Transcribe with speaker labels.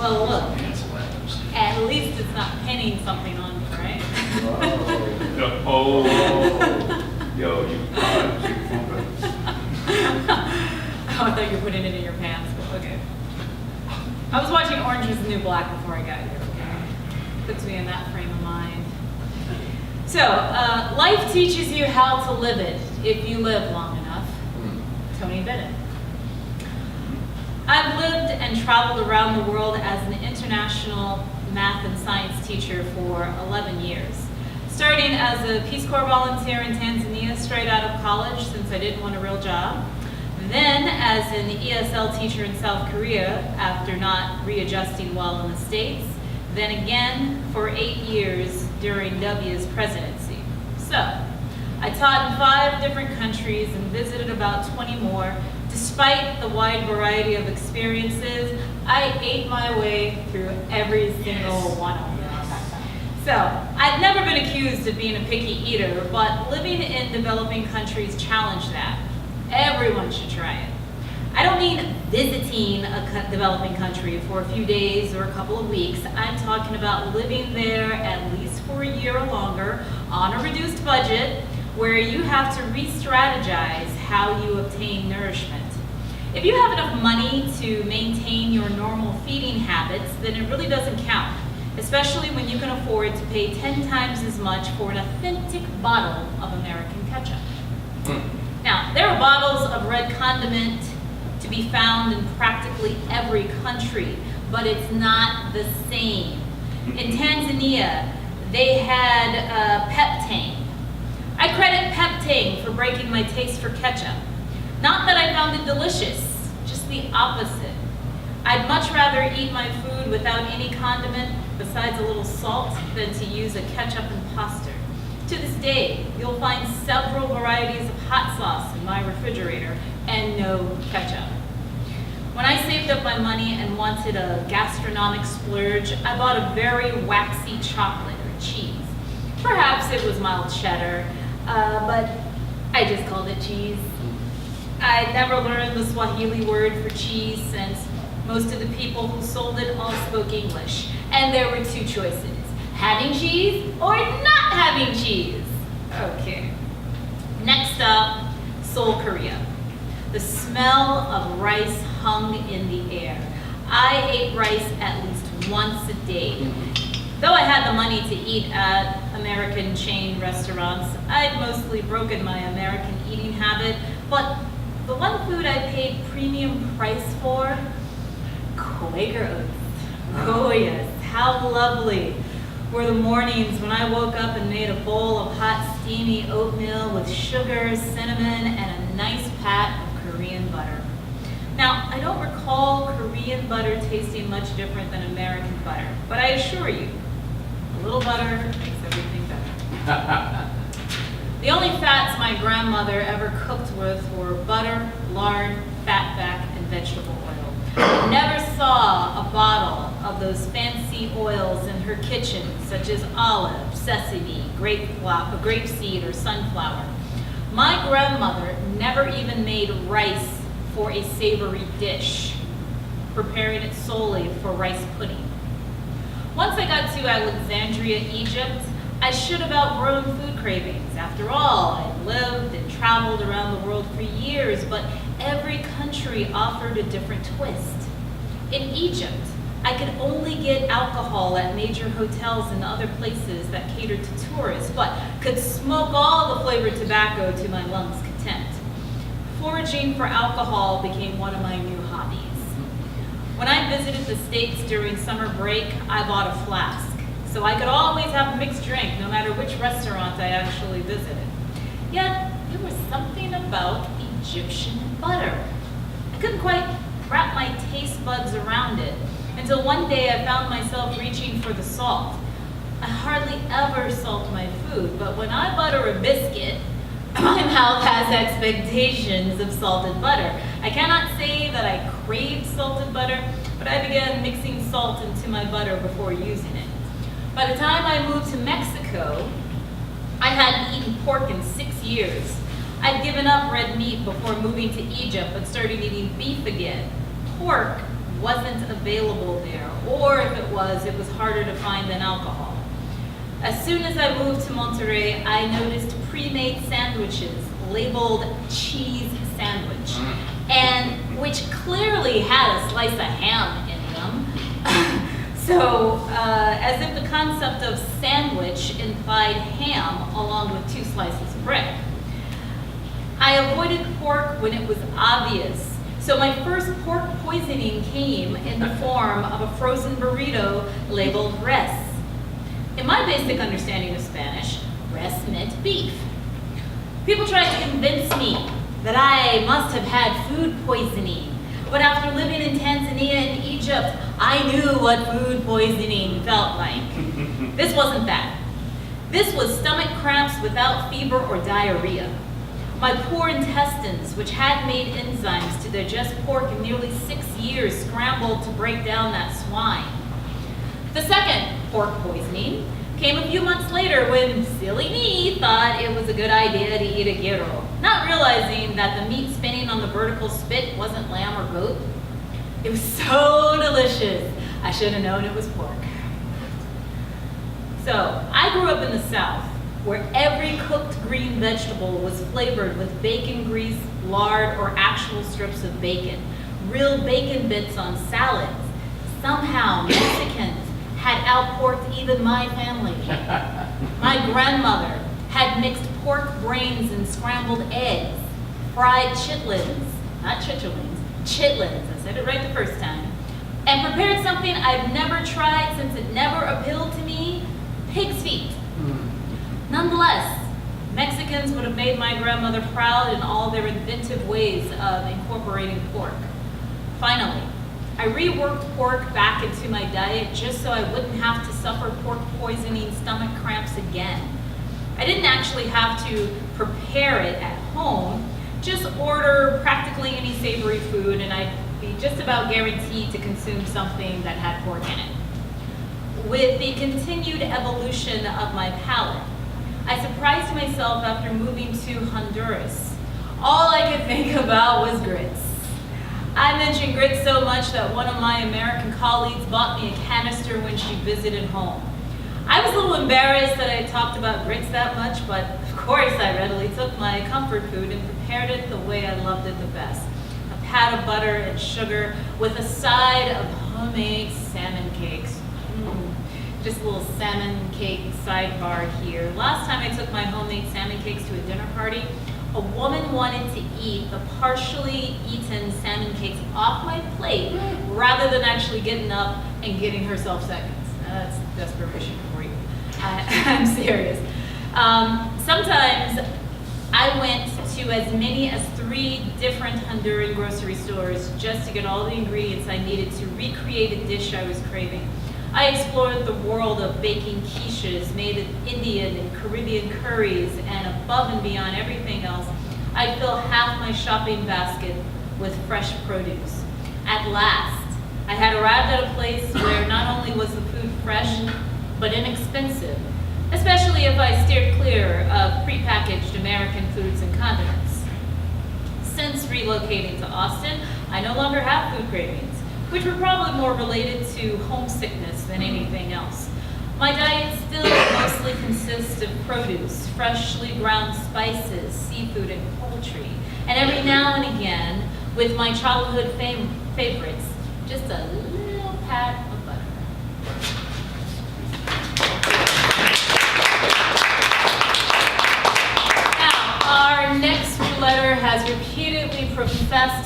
Speaker 1: Well, look, at least it's not pinning something on me, right?
Speaker 2: Oh, yo, you
Speaker 1: Oh, I thought you were putting it in your pants, but okay. I was watching Orange is the New Black before I got here, okay? Puts me in that frame of mind. So, life teaches you how to live it if you live long enough. Tony Bennett. I've lived and traveled around the world as an international math and science teacher for 11 years. Starting as a Peace Corps volunteer in Tanzania straight out of college since I didn't want a real job. Then as an ESL teacher in South Korea after not readjusting well in the States. Then again for 8 years during W's presidency. So, I taught in 5 different countries and visited about 20 more. Despite the wide variety of experiences, I ate my way through every single one of them. So, I've never been accused of being a picky eater, but living in developing countries challenge that. Everyone should try it. I don't mean visiting a developing country for a few days or a couple of weeks. I'm talking about living there at least for a year or longer on a reduced budget where you have to re-strategize how you obtain nourishment. If you have enough money to maintain your normal feeding habits, then it really doesn't count, especially when you can afford to pay 10 times as much for an authentic bottle of American ketchup. Now, there are bottles of red condiment to be found in practically every country, but it's not the same. In Tanzania, they had Peptane. I credit Peptane for breaking my taste for ketchup. Not that I found it delicious, just the opposite. I'd much rather eat my food without any condiment besides a little salt than to use a ketchup imposter. To this day, you'll find several varieties of hot sauce in my refrigerator and no ketchup. When I saved up my money and wanted a gastronomic splurge, I bought a very waxy chocolate or cheese. Perhaps it was mild cheddar, but I just called it cheese. I never learned the Swahili word for cheese since most of the people who sold it all spoke English. And there were 2 choices, having cheese or not having cheese. Okay. Next up, Seoul, Korea. The smell of rice hung in the air. I ate rice at least once a day. Though I had the money to eat at American chain restaurants, I'd mostly broken my American eating habit, but the one food I paid premium price for, Quaker Oats. Oh yes, how lovely were the mornings when I woke up and made a bowl of hot, steamy oatmeal with sugar, cinnamon, and a nice pat of Korean butter. Now, I don't recall Korean butter tasting much different than American butter, but I assure you, a little butter makes everything better. The only fats my grandmother ever cooked with were butter, lard, fatback, and vegetable oil. I never saw a bottle of those fancy oils in her kitchen, such as olive, sesame, grapeseed, or sunflower. My grandmother never even made rice for a savory dish, preparing it solely for rice pudding. Once I got to Alexandria, Egypt, I should have outgrown food cravings. After all, I'd lived and traveled around the world for years, but every country offered a different twist. In Egypt, I could only get alcohol at major hotels and other places that catered to tourists, but could smoke all the flavored tobacco to my lungs' content. Foraging for alcohol became one of my new hobbies. When I visited the States during summer break, I bought a flask, so I could always have a mixed drink no matter which restaurant I actually visited. Yet, there was something about Egyptian butter. I couldn't quite wrap my taste buds around it until one day I found myself reaching for the salt. I hardly ever salt my food, but when I butter a biscuit, my mouth has expectations of salted butter. I cannot say that I craved salted butter, but I began mixing salt into my butter before using it. By the time I moved to Mexico, I hadn't eaten pork in 6 years. I'd given up red meat before moving to Egypt, but started eating beef again. Pork wasn't available there, or if it was harder to find than alcohol. As soon as I moved to Monterey, I noticed pre-made sandwiches labeled cheese sandwich, and which clearly had a slice of ham in them. So, as if the concept of sandwich implied ham along with 2 slices of bread. I avoided pork when it was obvious, so my first pork poisoning came in the form of a frozen burrito labeled res. In my basic understanding of Spanish, res meant beef. People tried to convince me that I must have had food poisoning, but after living in Tanzania and Egypt, I knew what food poisoning felt like. This wasn't that. This was stomach cramps without fever or diarrhea. My poor intestines, which had made enzymes to digest pork in nearly 6 years, scrambled to break down that swine. The second pork poisoning came a few months later when silly me thought it was a good idea to eat a gyro, not realizing that the meat spinning on the vertical spit wasn't lamb or goat. It was so delicious. I should have known it was pork. So, I grew up in the South, where every cooked green vegetable was flavored with bacon grease, lard, or actual strips of bacon. Real bacon bits on salads. Somehow, Mexicans had outporked even my family. My grandmother had mixed pork brains and scrambled eggs, fried chitlins, not chitterlings, chitlins, I said it right the first time, and prepared something I've never tried since it never appealed to me, pig's feet. Nonetheless, Mexicans would have made my grandmother proud in all their inventive ways of incorporating pork. Finally, I reworked pork back into my diet just so I wouldn't have to suffer pork poisoning stomach cramps again. I didn't actually have to prepare it at home, just order practically any savory food and I'd be just about guaranteed to consume something that had pork in it. With the continued evolution of my palate, I surprised myself after moving to Honduras. All I could think about was grits. I mentioned grits so much that one of my American colleagues bought me a canister when she visited home. I was a little embarrassed that I had talked about grits that much, but of course I readily took my comfort food and prepared it the way I loved it the best. A pat of butter and sugar with a side of homemade salmon cakes. Just a little salmon cake sidebar here. Last time I took my homemade salmon cakes to a dinner party, a woman wanted to eat the partially eaten salmon cakes off my plate rather than actually getting up and getting herself seconds. That's desperation for you. I'm serious. Sometimes I went to as many as 3 different Honduran grocery stores just to get all the ingredients I needed to recreate a dish I was craving. I explored the world of baking quiches made of Indian and Caribbean curries, and above and beyond everything else, I'd fill half my shopping basket with fresh produce. At last, I had arrived at a place where not only was the food fresh, but inexpensive, especially if I steered clear of prepackaged American foods and condiments. Since relocating to Austin, I no longer have food cravings, which were probably more related to homesickness than anything else. My diet still mostly consists of produce, freshly ground spices, seafood, and poultry, and every now and again, with my childhood favorites, just a little pat of butter. Now, our next letter has repeatedly professed